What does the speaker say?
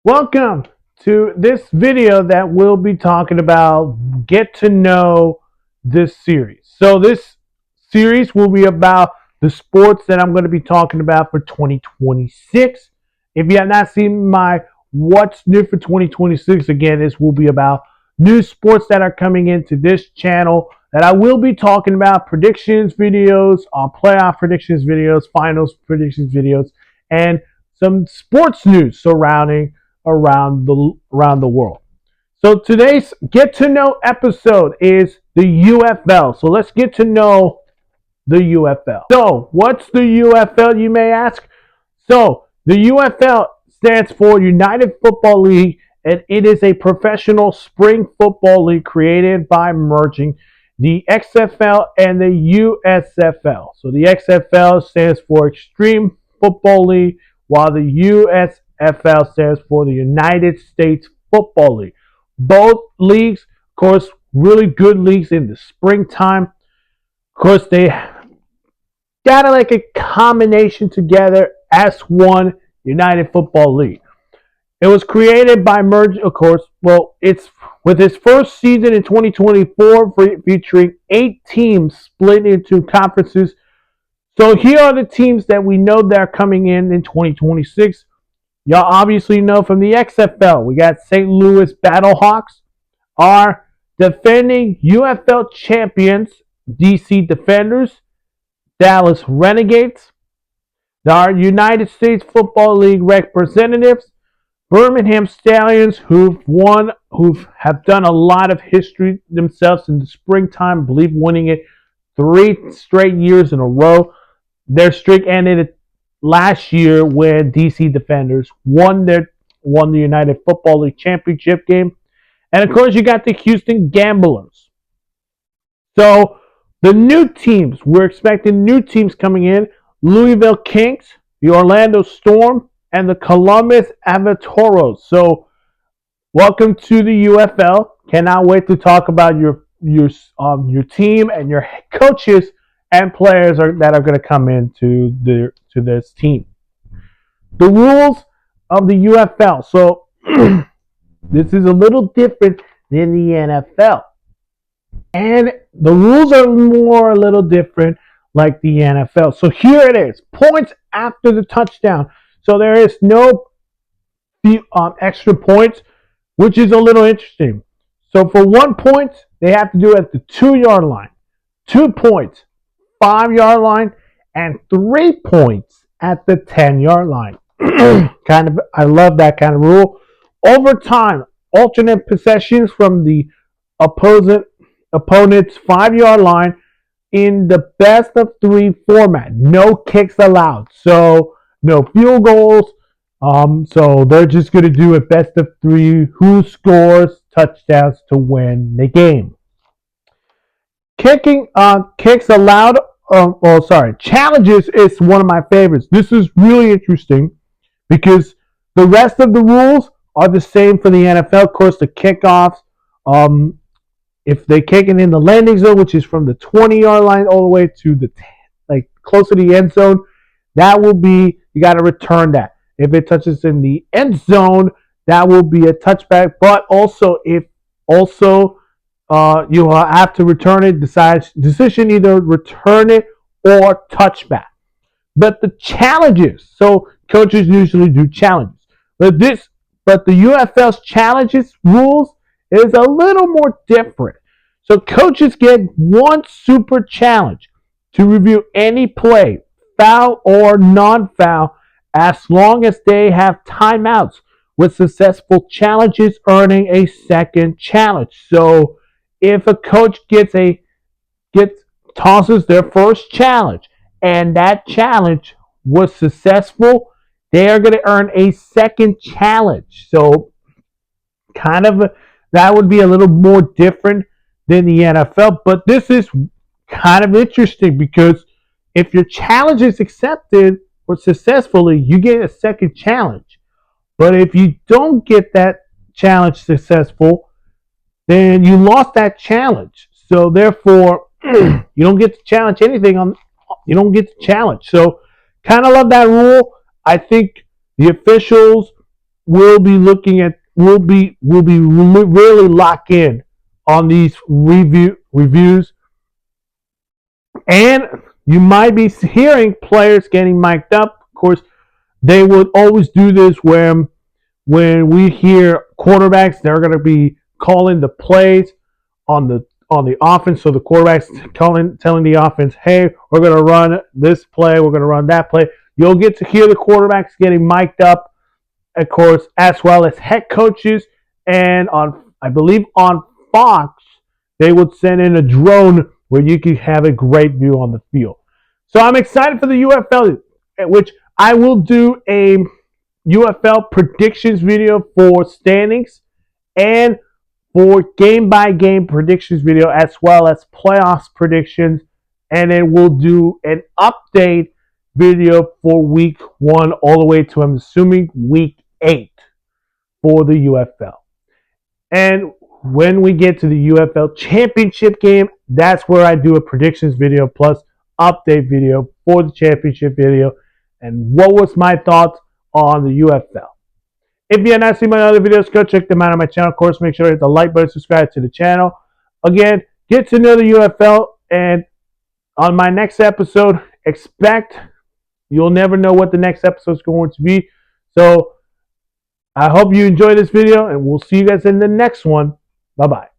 Welcome to this video that we'll be talking about get to know this series. So this series will be about the sports that I'm going to be talking about for 2026. If you have not seen my what's new for 2026, again, this will be about new sports that are coming into this channel that I will be talking about, predictions videos, playoff predictions videos, finals predictions videos, and some sports news surrounding around the world. So today's get to know episode is the UFL. So let's get to know the UFL. So what's the UFL, you may ask? So the UFL stands for United Football League, and it is a professional spring football league created by merging the XFL and the USFL. So the XFL stands for Extreme Football League, while the USFL stands for the United States Football League. Both leagues, of course, really good leagues in the springtime. Of course, they got like a combination together as one United Football League. It was created by merge, of course. Well, it's with its first season in 2024, featuring 8 teams split into conferences. So here are the teams that we know that are coming in 2026. Y'all obviously know from the XFL, we got St. Louis Battlehawks, our defending UFL champions, DC Defenders, Dallas Renegades, our United States Football League representatives, Birmingham Stallions, who have done a lot of history themselves in the springtime, I believe winning it 3 straight years in a row. Their streak ended last year when DC Defenders won the United Football League championship game. And of course, you got the Houston Gamblers. So the new teams, we're expecting new teams coming in: Louisville Kings, the Orlando Storm, and the Columbus Avatoros. So welcome to the UFL. Cannot wait to talk about your team and your coaches and players that are going to come into this team. The rules of the UFL. So this is a little different than the NFL. And the rules are a little different like the NFL. So here it is. Points after the touchdown. So there is no extra points, which is a little interesting. So for 1 point, they have to do it at the 2-yard line. 2 points, 5-yard line, and 3 points at the 10-yard line. I love that kind of rule. Overtime, alternate possessions from the opponent's 5-yard line in the best of 3 format. No kicks allowed. So no field goals. So they're just going to do a best of 3. Who scores touchdowns to win the game? Kicks allowed. Challenges is one of my favorites. This is really interesting because the rest of the rules are the same for the NFL. Of course, the kickoffs, if they kick it in the landing zone, which is from the 20-yard line all the way to the close to the end zone, that will be, you got to return that. If it touches in the end zone, that will be a touchback. But also, you have to return it. Decision either return it or touchback. But the challenges, so coaches usually do challenges. But the UFL's challenges rules is a little more different. So coaches get 1 super challenge to review any play, foul or non-foul, as long as they have timeouts, with successful challenges earning a second challenge. So if a coach tosses their first challenge and that challenge was successful, they are going to earn a second challenge. So that would be a little more different than the NFL, but this is kind of interesting because if your challenge is accepted or successfully, you get a second challenge. But if you don't get that challenge successful, then you lost that challenge. So therefore, you don't get to challenge anything you don't get to challenge. So kind of love that rule. I think the officials we'll be looking at we'll be really lock in on these reviews, and you might be hearing players getting mic'd up. Of course, they would always do this when we hear quarterbacks, they're going to be calling the plays on the offense. So the quarterback's telling the offense, "Hey, we're going to run this play. We're going to run that play." You'll get to hear the quarterbacks getting mic'd up, of course, as well as head coaches. And I believe on Fox, they would send in a drone where you can have a great view on the field. So I'm excited for the UFL, which I will do a UFL predictions video for standings and for game by game predictions video, as well as playoffs predictions. And then we'll do an update video for week 1 all the way to, I'm assuming, week 8 for the UFL. And when we get to the UFL championship game, that's where I do a predictions video plus update video for the championship video and what was my thoughts on the UFL. If you have not seen my other videos, go check them out on my channel. Of course, make sure to hit the like button, subscribe to the channel. Again, get to know the UFL, and on my next episode, you'll never know what the next episode is going to be. So I hope you enjoyed this video, and we'll see you guys in the next one. Bye-bye.